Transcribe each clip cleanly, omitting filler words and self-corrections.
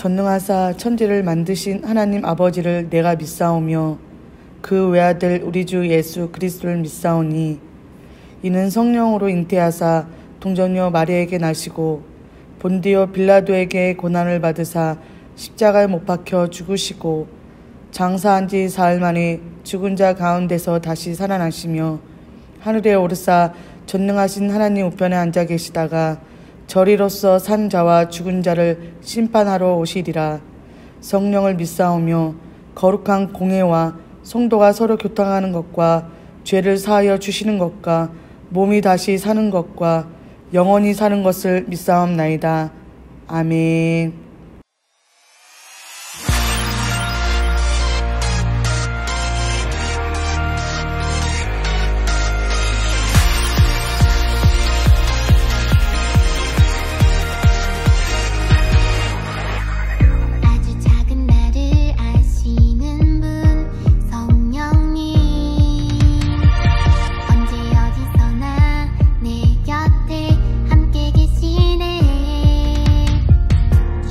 전능하사 천지를 만드신 하나님 아버지를 내가 믿사오며 그 외아들 우리 주 예수 그리스도를 믿사오니 이는 성령으로 잉태하사 동정녀 마리아에게 나시고 본디오 빌라도에게 고난을 받으사 십자가에 못 박혀 죽으시고 장사한 지 사흘 만에 죽은 자 가운데서 다시 살아나시며 하늘에 오르사 전능하신 하나님 우편에 앉아 계시다가 저리로서 산 자와 죽은 자를 심판하러 오시리라. 성령을 믿사오며 거룩한 공회와 성도가 서로 교통하는 것과 죄를 사하여 주시는 것과 몸이 다시 사는 것과 영원히 사는 것을 믿사옵나이다. 아멘.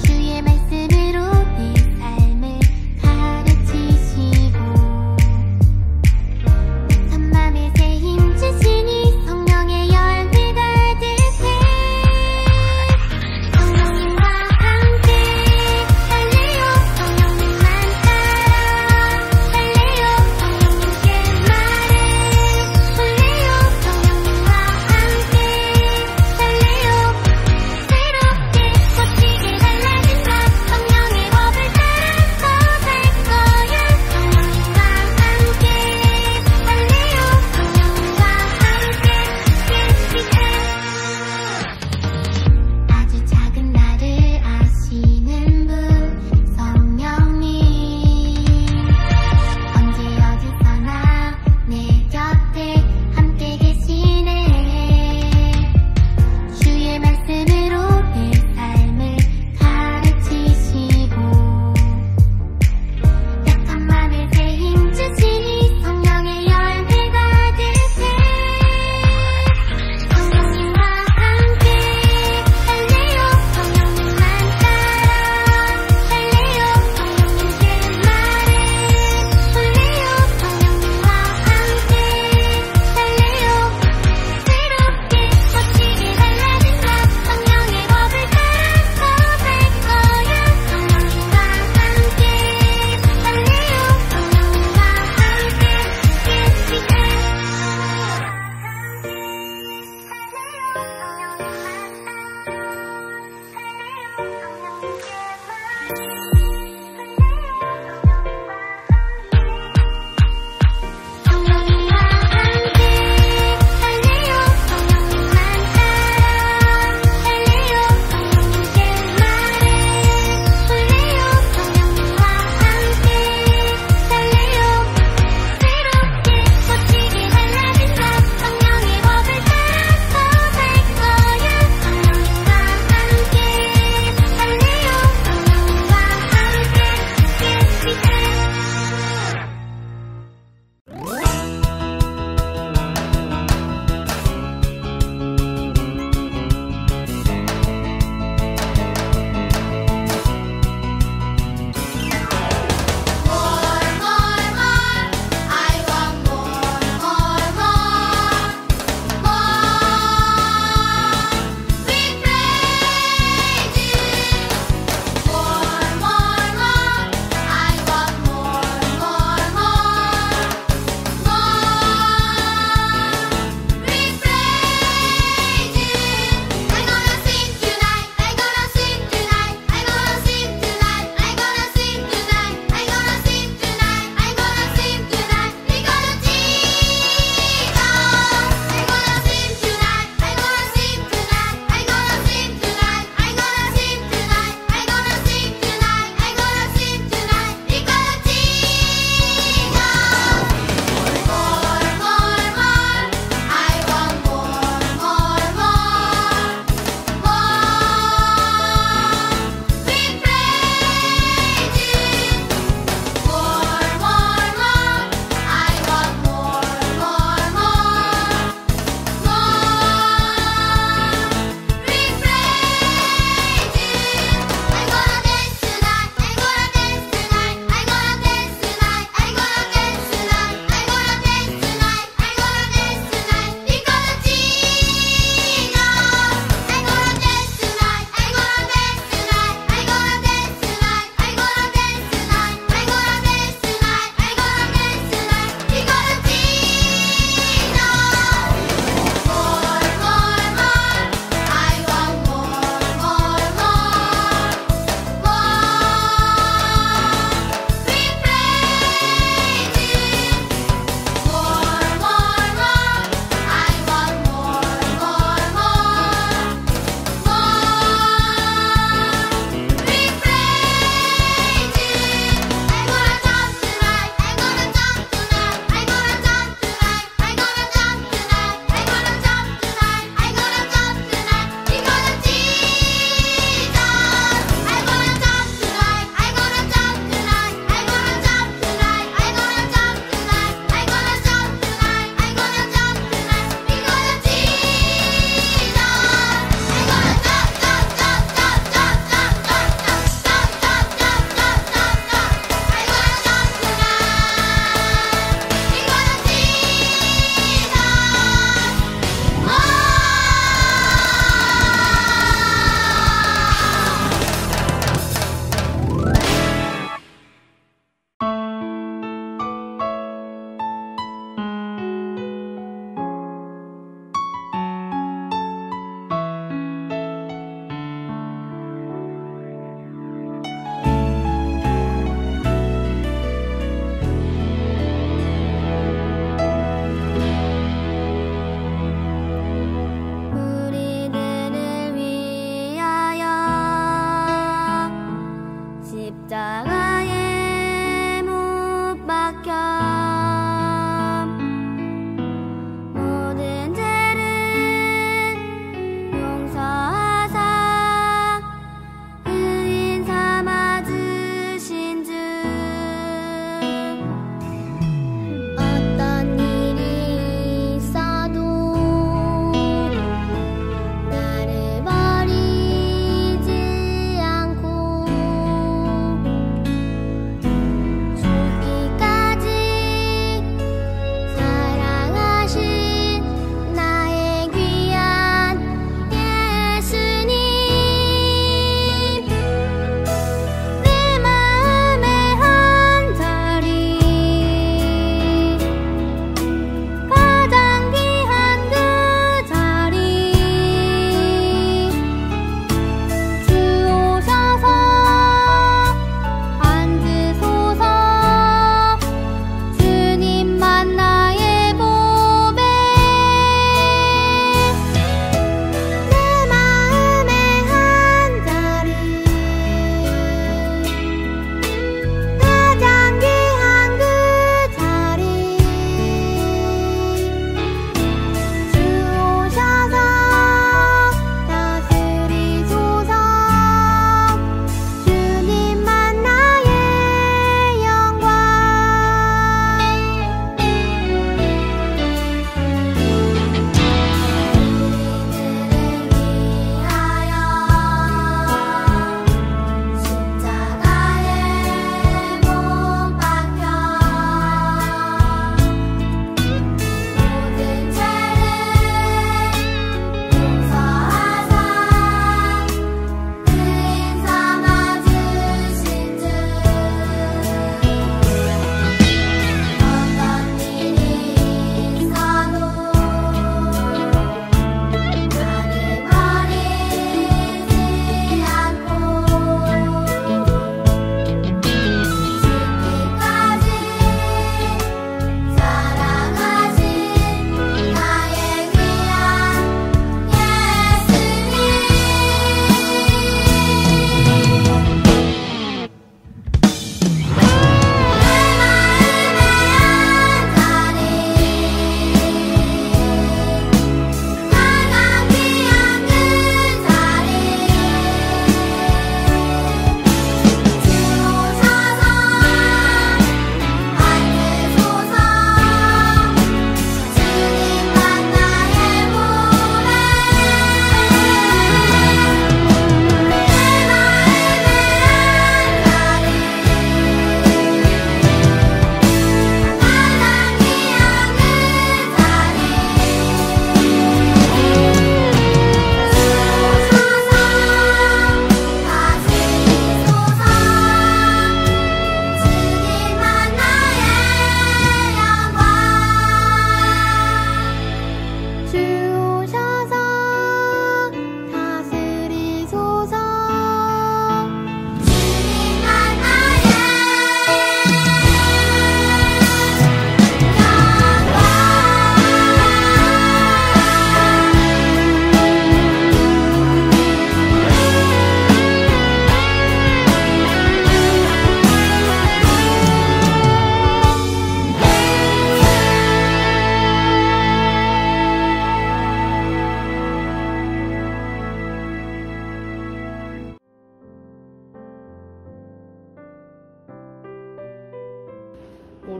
주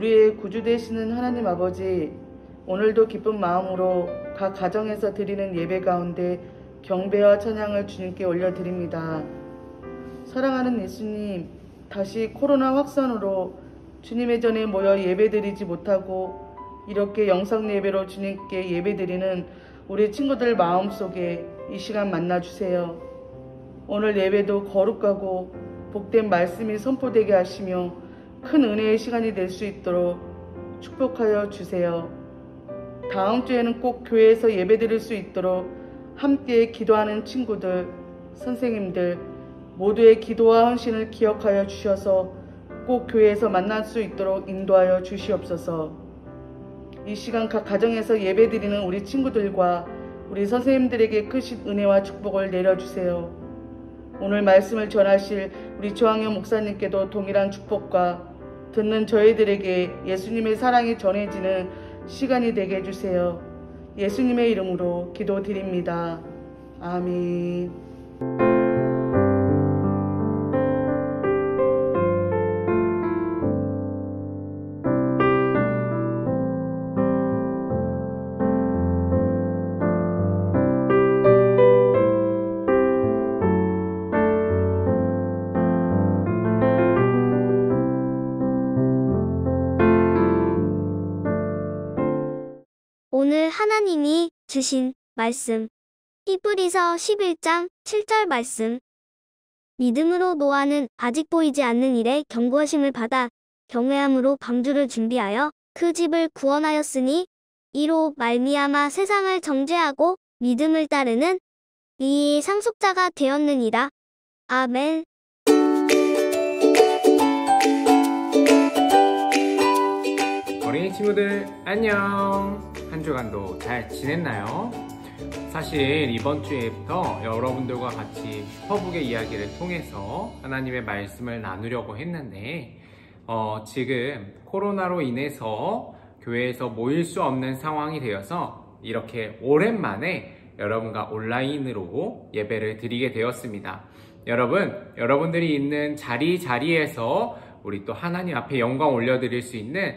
우리의 구주 되시는 하나님 아버지, 오늘도 기쁜 마음으로 각 가정에서 드리는 예배 가운데 경배와 찬양을 주님께 올려드립니다. 사랑하는 예수님, 다시 코로나 확산으로 주님의 전에 모여 예배드리지 못하고 이렇게 영상 예배로 주님께 예배드리는 우리 친구들 마음속에 이 시간 만나주세요. 오늘 예배도 거룩하고 복된 말씀이 선포되게 하시며 큰 은혜의 시간이 될 수 있도록 축복하여 주세요. 다음 주에는 꼭 교회에서 예배드릴 수 있도록 함께 기도하는 친구들, 선생님들 모두의 기도와 헌신을 기억하여 주셔서 꼭 교회에서 만날 수 있도록 인도하여 주시옵소서. 이 시간 각 가정에서 예배드리는 우리 친구들과 우리 선생님들에게 크신 은혜와 축복을 내려주세요. 오늘 말씀을 전하실 우리 조항현 목사님께도 동일한 축복과 듣는 저희들에게 예수님의 사랑이 전해지는 시간이 되게 해주세요. 예수님의 이름으로 기도드립니다. 아멘. 오늘 하나님이 주신 말씀, 히브리서 11장 7절 말씀. 믿음으로 노아는 아직 보이지 않는 일에 경고하심을 받아 경외함으로 방주를 준비하여 그 집을 구원하였으니 이로 말미암아 세상을 정죄하고 믿음을 따르는 이의 상속자가 되었느니라. 아멘. 어린이 친구들 안녕. 한 주간도 잘 지냈나요? 사실 이번 주에부터 여러분들과 같이 슈퍼북의 이야기를 통해서 하나님의 말씀을 나누려고 했는데 지금 코로나로 인해서 교회에서 모일 수 없는 상황이 되어서 이렇게 오랜만에 여러분과 온라인으로 예배를 드리게 되었습니다. 여러분들이 있는 자리에서 우리 또 하나님 앞에 영광 올려드릴 수 있는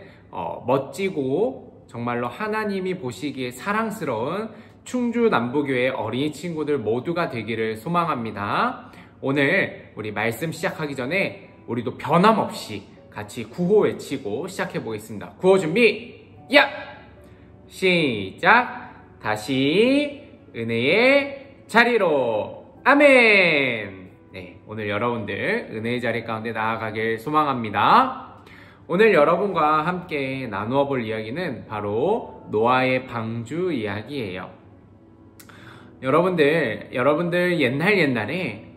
멋지고 정말로 하나님이 보시기에 사랑스러운 충주남부교회 어린이 친구들 모두가 되기를 소망합니다. 오늘 우리 말씀 시작하기 전에 우리도 변함없이 같이 구호 외치고 시작해 보겠습니다. 구호 준비, 야! 시작! 다시 은혜의 자리로, 아멘! 네, 오늘 여러분들 은혜의 자리 가운데 나아가길 소망합니다. 오늘 여러분과 함께 나누어 볼 이야기는 바로 노아의 방주 이야기예요. 여러분들 옛날에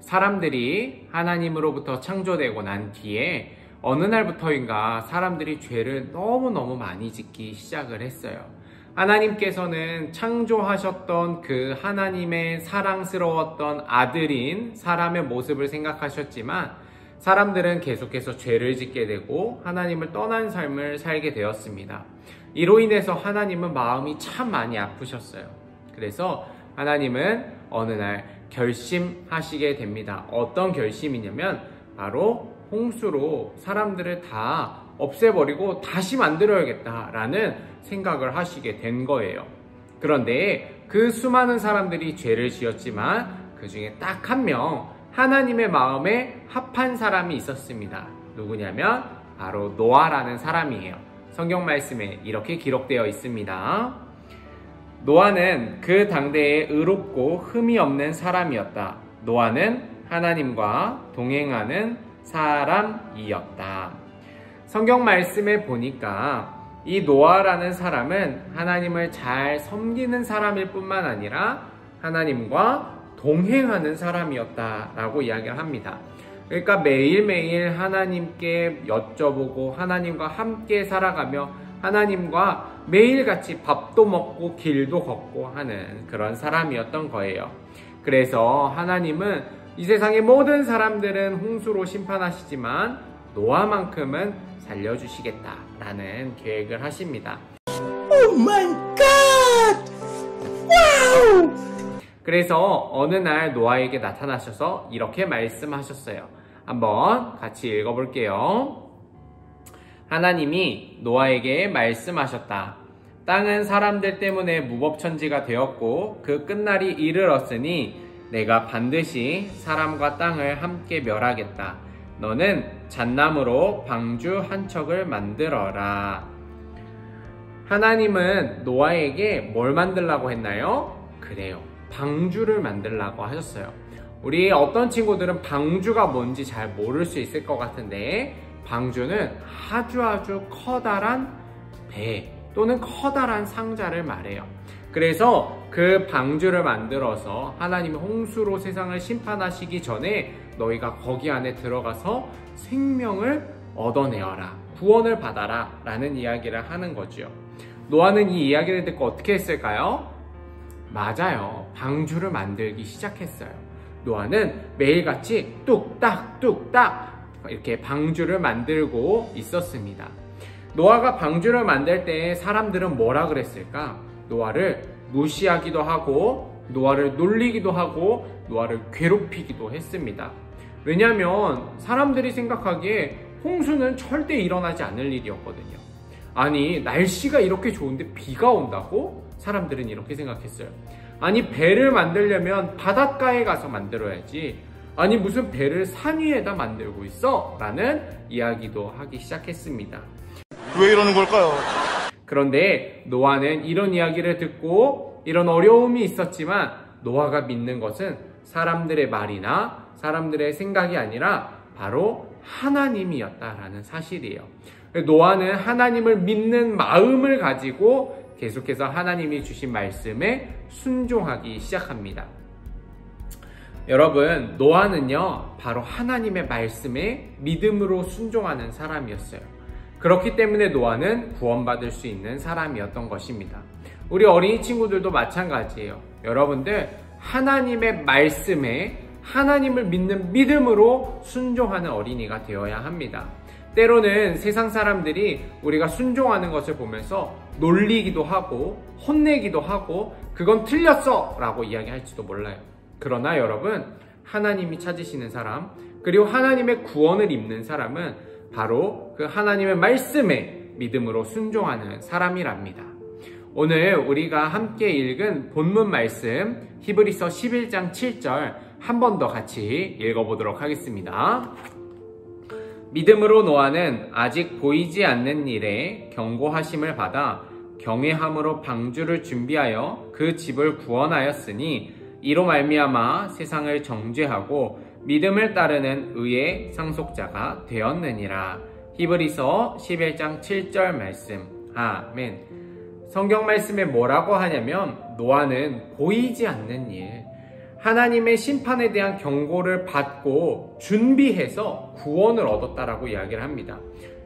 사람들이 하나님으로부터 창조되고 난 뒤에 어느 날부터인가 사람들이 죄를 너무너무 많이 짓기 시작을 했어요. 하나님께서는 창조하셨던 그 하나님의 사랑스러웠던 아들인 사람의 모습을 생각하셨지만 사람들은 계속해서 죄를 짓게 되고 하나님을 떠난 삶을 살게 되었습니다. 이로 인해서 하나님은 마음이 참 많이 아프셨어요. 그래서 하나님은 어느 날 결심하시게 됩니다. 어떤 결심이냐면 바로 홍수로 사람들을 다 없애버리고 다시 만들어야겠다라는 생각을 하시게 된 거예요. 그런데 그 수많은 사람들이 죄를 지었지만 그 중에 딱 한 명 하나님의 마음에 합한 사람이 있었습니다. 누구냐면 바로 노아라는 사람이에요. 성경 말씀에 이렇게 기록되어 있습니다. 노아는 그 당대에 의롭고 흠이 없는 사람이었다. 노아는 하나님과 동행하는 사람이었다. 성경 말씀에 보니까 이 노아라는 사람은 하나님을 잘 섬기는 사람일 뿐만 아니라 하나님과 동행하는 사람이었다라고 이야기를 합니다. 그러니까 매일매일 하나님께 여쭤보고 하나님과 함께 살아가며 하나님과 매일같이 밥도 먹고 길도 걷고 하는 그런 사람이었던 거예요. 그래서 하나님은 이 세상의 모든 사람들은 홍수로 심판하시지만 노아만큼은 살려주시겠다라는 계획을 하십니다. Oh my God! Wow! 그래서 어느 날 노아에게 나타나셔서 이렇게 말씀하셨어요. 한번 같이 읽어볼게요. 하나님이 노아에게 말씀하셨다. 땅은 사람들 때문에 무법천지가 되었고 그 끝날이 이르렀으니 내가 반드시 사람과 땅을 함께 멸하겠다. 너는 잣나무로 방주 한 척을 만들어라. 하나님은 노아에게 뭘 만들라고 했나요? 그래요. 방주를 만들라고 하셨어요. 우리 어떤 친구들은 방주가 뭔지 잘 모를 수 있을 것 같은데, 방주는 아주 커다란 배 또는 커다란 상자를 말해요. 그래서 그 방주를 만들어서 하나님이 홍수로 세상을 심판하시기 전에 너희가 거기 안에 들어가서 생명을 얻어내어라, 구원을 받아라 라는 이야기를 하는 거죠. 노아는 이 이야기를 듣고 어떻게 했을까요? 맞아요. 방주를 만들기 시작했어요. 노아는 매일같이 뚝딱 이렇게 방주를 만들고 있었습니다. 노아가 방주를 만들 때 사람들은 뭐라 그랬을까? 노아를 무시하기도 하고 노아를 놀리기도 하고 노아를 괴롭히기도 했습니다. 왜냐하면 사람들이 생각하기에 홍수는 절대 일어나지 않을 일이었거든요. 아니, 날씨가 이렇게 좋은데 비가 온다고? 사람들은 이렇게 생각했어요. 아니, 배를 만들려면 바닷가에 가서 만들어야지. 아니, 무슨 배를 산 위에다 만들고 있어? 라는 이야기도 하기 시작했습니다. 왜 이러는 걸까요? 그런데 노아는 이런 이야기를 듣고 이런 어려움이 있었지만 노아가 믿는 것은 사람들의 말이나 사람들의 생각이 아니라 바로 하나님이었다라는 사실이에요. 노아는 하나님을 믿는 마음을 가지고 계속해서 하나님이 주신 말씀에 순종하기 시작합니다. 여러분, 노아는요, 바로 하나님의 말씀에 믿음으로 순종하는 사람이었어요. 그렇기 때문에 노아는 구원받을 수 있는 사람이었던 것입니다. 우리 어린이 친구들도 마찬가지예요. 여러분들, 하나님의 말씀에 하나님을 믿는 믿음으로 순종하는 어린이가 되어야 합니다. 때로는 세상 사람들이 우리가 순종하는 것을 보면서 놀리기도 하고 혼내기도 하고 그건 틀렸어 라고 이야기할지도 몰라요. 그러나 여러분, 하나님이 찾으시는 사람, 그리고 하나님의 구원을 입는 사람은 바로 그 하나님의 말씀에 믿음으로 순종하는 사람이랍니다. 오늘 우리가 함께 읽은 본문 말씀 히브리서 11장 7절 한 번 더 같이 읽어보도록 하겠습니다. 믿음으로 노아는 아직 보이지 않는 일에 경고하심을 받아 경외함으로 방주를 준비하여 그 집을 구원하였으니 이로 말미암아 세상을 정죄하고 믿음을 따르는 의의 상속자가 되었느니라. 히브리서 11장 7절 말씀. 아멘. 성경 말씀에 뭐라고 하냐면 노아는 보이지 않는 일, 하나님의 심판에 대한 경고를 받고 준비해서 구원을 얻었다라고 이야기를 합니다.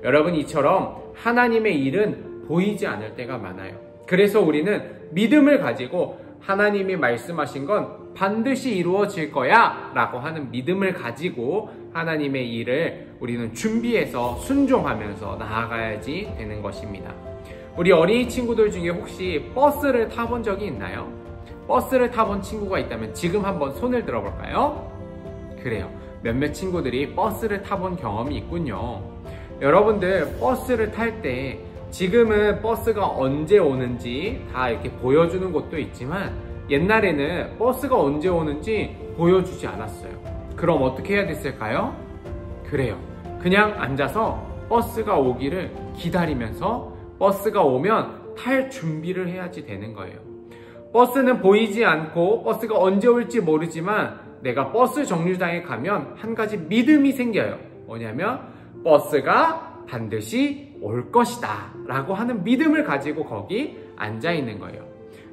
여러분, 이처럼 하나님의 일은 보이지 않을 때가 많아요. 그래서 우리는 믿음을 가지고 하나님이 말씀하신 건 반드시 이루어질 거야 라고 하는 믿음을 가지고 하나님의 일을 우리는 준비해서 순종하면서 나아가야지 되는 것입니다. 우리 어린이 친구들 중에 혹시 버스를 타본 적이 있나요? 버스를 타본 친구가 있다면 지금 한번 손을 들어볼까요? 그래요. 몇몇 친구들이 버스를 타본 경험이 있군요. 여러분들, 버스를 탈 때 지금은 버스가 언제 오는지 다 이렇게 보여주는 곳도 있지만 옛날에는 버스가 언제 오는지 보여주지 않았어요. 그럼 어떻게 해야 됐을까요? 그래요. 그냥 앉아서 버스가 오기를 기다리면서 버스가 오면 탈 준비를 해야지 되는 거예요. 버스는 보이지 않고 버스가 언제 올지 모르지만 내가 버스 정류장에 가면 한 가지 믿음이 생겨요. 뭐냐면 버스가 반드시 올 것이다 라고 하는 믿음을 가지고 거기 앉아 있는 거예요.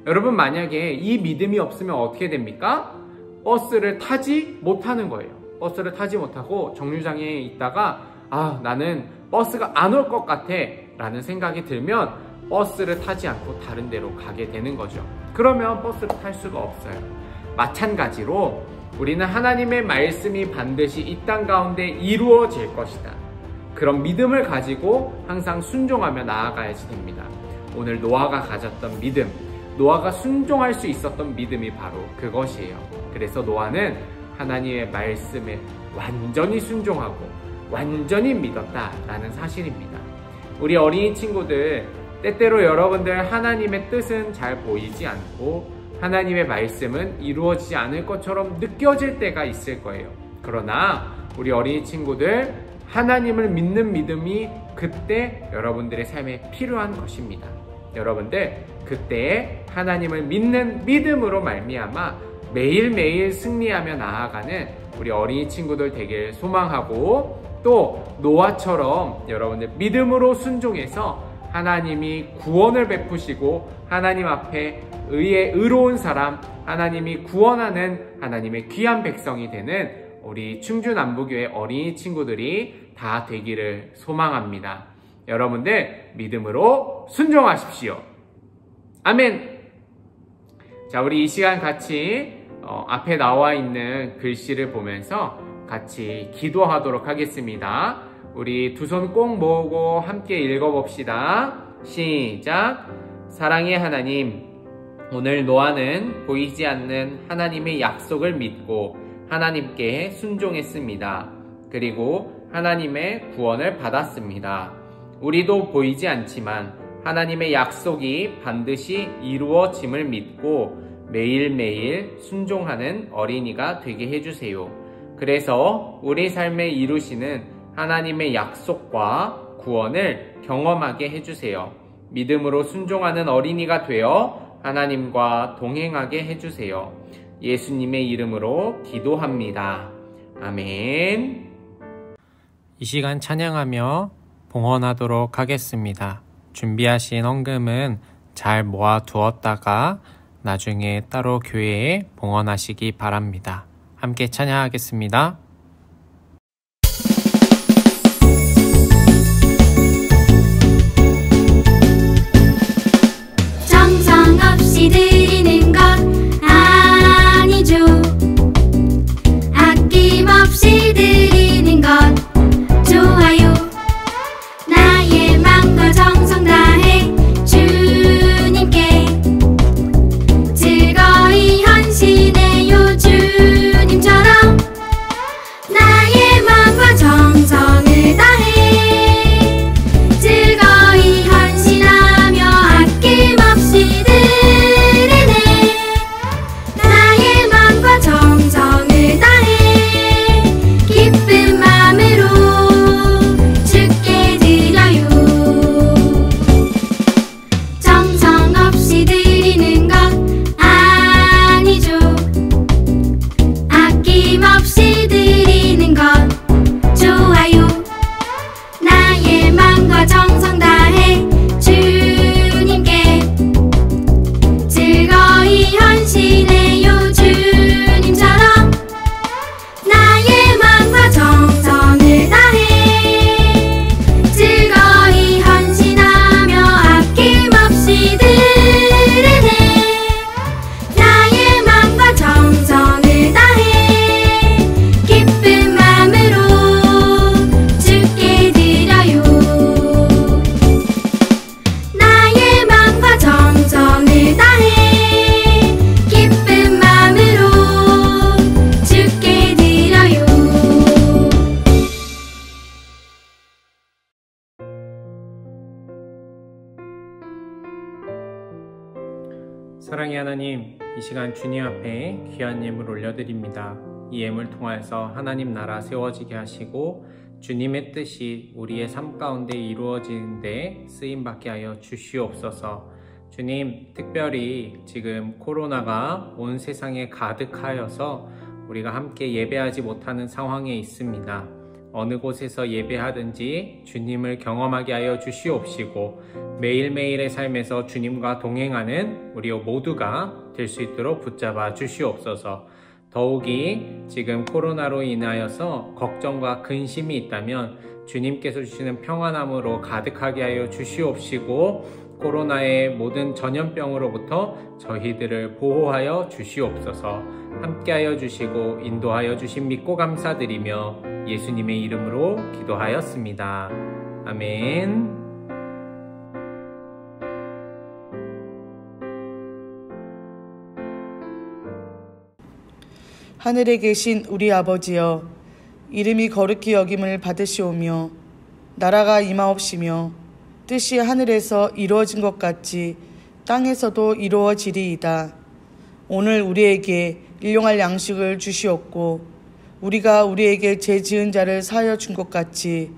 여러분, 만약에 이 믿음이 없으면 어떻게 됩니까? 버스를 타지 못하는 거예요. 버스를 타지 못하고 정류장에 있다가 나는 버스가 안 올 것 같아 라는 생각이 들면 버스를 타지 않고 다른 데로 가게 되는 거죠. 그러면 버스를 탈 수가 없어요. 마찬가지로 우리는 하나님의 말씀이 반드시 이 땅 가운데 이루어질 것이다, 그런 믿음을 가지고 항상 순종하며 나아가야지 됩니다. 오늘 노아가 가졌던 믿음, 노아가 순종할 수 있었던 믿음이 바로 그것이에요. 그래서 노아는 하나님의 말씀에 완전히 순종하고 완전히 믿었다라는 사실입니다. 우리 어린이 친구들, 때때로 여러분들 하나님의 뜻은 잘 보이지 않고 하나님의 말씀은 이루어지지 않을 것처럼 느껴질 때가 있을 거예요. 그러나 우리 어린이 친구들, 하나님을 믿는 믿음이 그때 여러분들의 삶에 필요한 것입니다. 여러분들, 그때 하나님을 믿는 믿음으로 말미암아 매일매일 승리하며 나아가는 우리 어린이 친구들 되길 소망하고, 또 노아처럼 여러분들 믿음으로 순종해서 하나님이 구원을 베푸시고 하나님 앞에 의로운 사람, 하나님이 구원하는 하나님의 귀한 백성이 되는 우리 충주남부교회 어린이 친구들이 다 되기를 소망합니다. 여러분들 믿음으로 순종하십시오. 아멘. 자, 우리 이 시간 같이 앞에 나와 있는 글씨를 보면서 같이 기도하도록 하겠습니다. 우리 두 손 꼭 모으고 함께 읽어봅시다. 시작. 사랑의 하나님, 오늘 노아는 보이지 않는 하나님의 약속을 믿고 하나님께 순종했습니다. 그리고 하나님의 구원을 받았습니다. 우리도 보이지 않지만 하나님의 약속이 반드시 이루어짐을 믿고 매일매일 순종하는 어린이가 되게 해주세요. 그래서 우리 삶에 이루시는 하나님의 약속과 구원을 경험하게 해주세요. 믿음으로 순종하는 어린이가 되어 하나님과 동행하게 해주세요. 예수님의 이름으로 기도합니다. 아멘. 이 시간 찬양하며 봉헌하도록 하겠습니다. 준비하신 헌금은 잘 모아두었다가 나중에 따로 교회에 봉헌하시기 바랍니다. 함께 찬양하겠습니다. 정성 없이 드리는 것 아니죠. 아낌없이 드리는 것 좋아요. 나의 마음과 정성 다해 주님께 즐거이 헌신해요. 주님처럼 나의 마음과 정성을 다해 즐거이 헌신하며 아낌없이 드리네. 나의 마음과 정성을 다해 기쁜 마음으로 주께 드려요. 정성 없이 드리는 것 아니죠. 아낌없이 드리는 것 좋아요. 나의 마음과 정성 다해 주님께 즐거이 헌신해요. 주님처럼 나의 마음과 정성을 다해 즐거이 헌신하며 아낌없이 드리네. 나의 마음과 정성을 다해 기쁜 마음으로 주께 드려요. 나의 마음과 정성을 다해 기쁜 마음으로 주께 드려요. 사랑의 하나님, 이 시간 주님 앞에 귀한 예물 올려드립니다. 이 예물 통하여서 하나님 나라 세워지게 하시고 주님의 뜻이 우리의 삶 가운데 이루어지는데 쓰임받게 하여 주시옵소서. 주님, 특별히 지금 코로나가 온 세상에 가득하여서 우리가 함께 예배하지 못하는 상황에 있습니다. 어느 곳에서 예배하든지 주님을 경험하게 하여 주시옵시고 매일매일의 삶에서 주님과 동행하는 우리 모두가 될 수 있도록 붙잡아 주시옵소서. 더욱이 지금 코로나로 인하여서 걱정과 근심이 있다면 주님께서 주시는 평안함으로 가득하게 하여 주시옵시고 코로나의 모든 전염병으로부터 저희들을 보호하여 주시옵소서. 함께하여 주시고 인도하여 주신 믿고 감사드리며 예수님의 이름으로 기도하였습니다. 아멘. 하늘에 계신 우리 아버지여, 이름이 거룩히 여김을 받으시오며 나라가 임하옵시며 뜻이 하늘에서 이루어진 것 같이 땅에서도 이루어지리이다. 오늘 우리에게 일용할 양식을 주시옵고 우리가 우리에게 죄 지은 자를 사하여 준 것 같이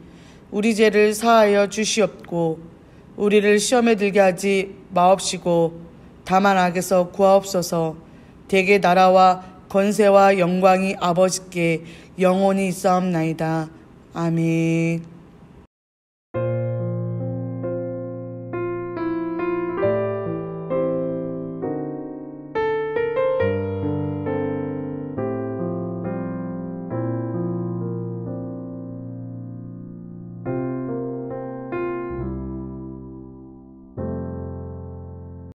우리 죄를 사하여 주시옵고 우리를 시험에 들게 하지 마옵시고 다만 악에서 구하옵소서. 대개 나라와 권세와 영광이 아버지께 영원히 있사옵나이다. 아멘.